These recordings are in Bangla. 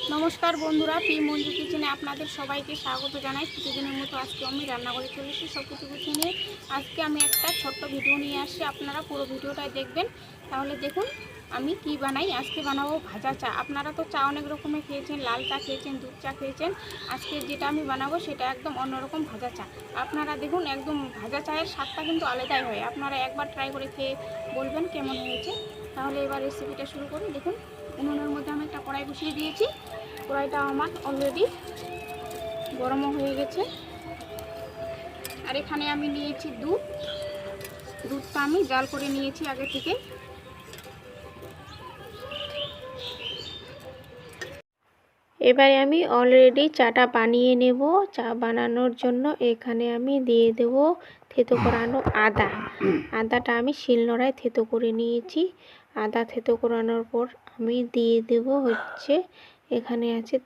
নমস্কার বন্ধুরা, পি মঞ্জু কিচেনে আপনাদের সবাইকে স্বাগত জানাই। প্রতিদিনের মতো আজকে আমি রান্না করে চলে এসেছি সব কিছু গুছিয়ে নিয়ে। আজকে আমি একটা ছোট্ট ভিডিও নিয়ে আসছি, আপনারা পুরো ভিডিওটাই দেখবেন। তাহলে দেখুন আমি কি বানাই। আজকে বানাবো ভাজা চা। আপনারা তো চা অনেক রকমের খেয়েছেন, লাল চা খেয়েছেন, দুধ চা খেয়েছেন। আজকে যেটা আমি বানাবো সেটা একদম অন্যরকম ভাজা চা। আপনারা দেখুন, একদম ভাজা চায়ের স্বাদটা কিন্তু আলাদাই হয়। আপনারা একবার ট্রাই করে খেয়ে বলবেন কেমন হয়েছে। তাহলে এবার রেসিপিটা শুরু করি। দেখুন, উনুনের মধ্যে আমি একটা কড়াই বসিয়ে দিয়েছি। কড়াইটা আমার অলরেডি গরমও হয়ে গেছে। আর এখানে আমি নিয়েছি দুধটা আমি জাল করে নিয়েছি আগে থেকে। এবারে আমি অলরেডি চাটা বানিয়ে নেব। চা বানানোর জন্য এখানে আমি দিয়ে দেব থেতো করানো আদাটা আমি শিলনোড়ায় থেতো করে নিয়েছি। আদা থেতো করানোর পর আমি দিয়ে দেব হচ্ছে এখানে আছে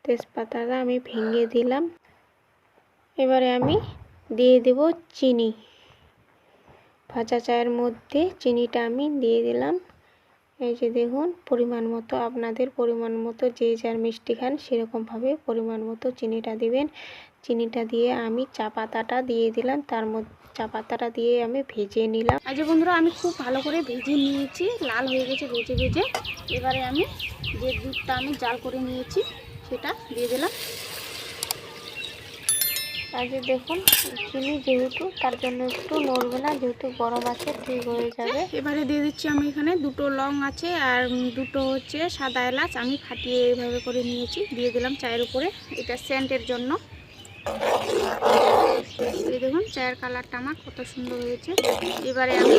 তেজপাতাটা আমি ভেঙে দিলাম। এবারে আমি দিয়ে দেব চিনি। ভাজা চায়ের মধ্যে চিনিটা আমি দিয়ে দিলাম। এই যে দেখুন, পরিমাণ মতো, আপনাদের পরিমাণ মতো যে যার মিষ্টি খান সেরকমভাবে পরিমাণ মতো চিনিটা দিবেন। চিনিটা দিয়ে আমি চা পাতাটা দিয়ে দিলাম। তার মধ্যে চা পাতাটা দিয়ে আমি ভেজে নিলাম। আজ বন্ধুরা আমি খুব ভালো করে ভেজে নিয়েছি, লাল হয়ে গেছে ভেজে। এবারে আমি যে দুধটা আমি জাল করে নিয়েছি সেটা দিয়ে দিলাম। আর যে দেখুন, চিনি যেহেতু তার জন্য একটু নড়বে না, যেহেতু গরম আছে ঠিক হয়ে যাবে। এবারে দিয়ে দিচ্ছি আমি এখানে দুটো লং আছে আর দুটো হচ্ছে সাদা এলাচ আমি ফাটিয়ে এইভাবে করে নিয়েছি, দিয়ে দিলাম চায়ের উপরে, এটা সেন্টের জন্য। এই দেখুন চায়ের কালারটা আমার কত সুন্দর হয়েছে। এবারে আমি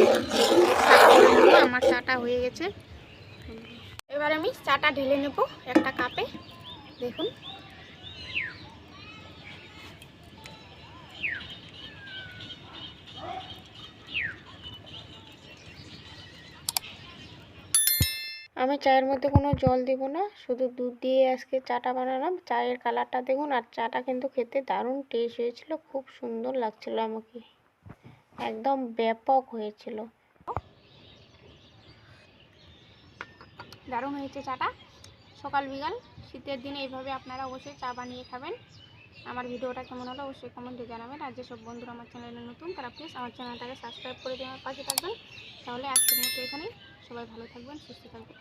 আমার চাটা হয়ে গেছে। এবারে আমি চাটা ঢেলে নেব একটা কাপে। দেখুন, আমি চায়ের মধ্যে কোনো জল দিব না, শুধু দুধ দিয়ে আজকে চাটা বানালাম। চায়ের কালারটা দেখুন, আর চাটা কিন্তু খেতে দারুণ টেস্ট হয়েছিল, খুব সুন্দর লাগছিল আমাকে, একদম ব্যাপক হয়েছিল। দারুণ হয়েছে চাটা। সকাল বিকাল শীতের দিনে এইভাবে আপনারা অবশ্যই চা বানিয়ে খাবেন। আমার ভিডিওটা কেমন হলো অবশ্যই কমেন্টে জানাবেন। আর যেসব বন্ধুরা আমার চ্যানেলে নতুন তারা প্লিজ আমার চ্যানেলটাকে সাবস্ক্রাইব করে দিয়ে আমার পাশে থাকবেন। তাহলে আজকের মতো এখানেই, সবাই ভালো থাকবেন, সুস্থ থাকবেন।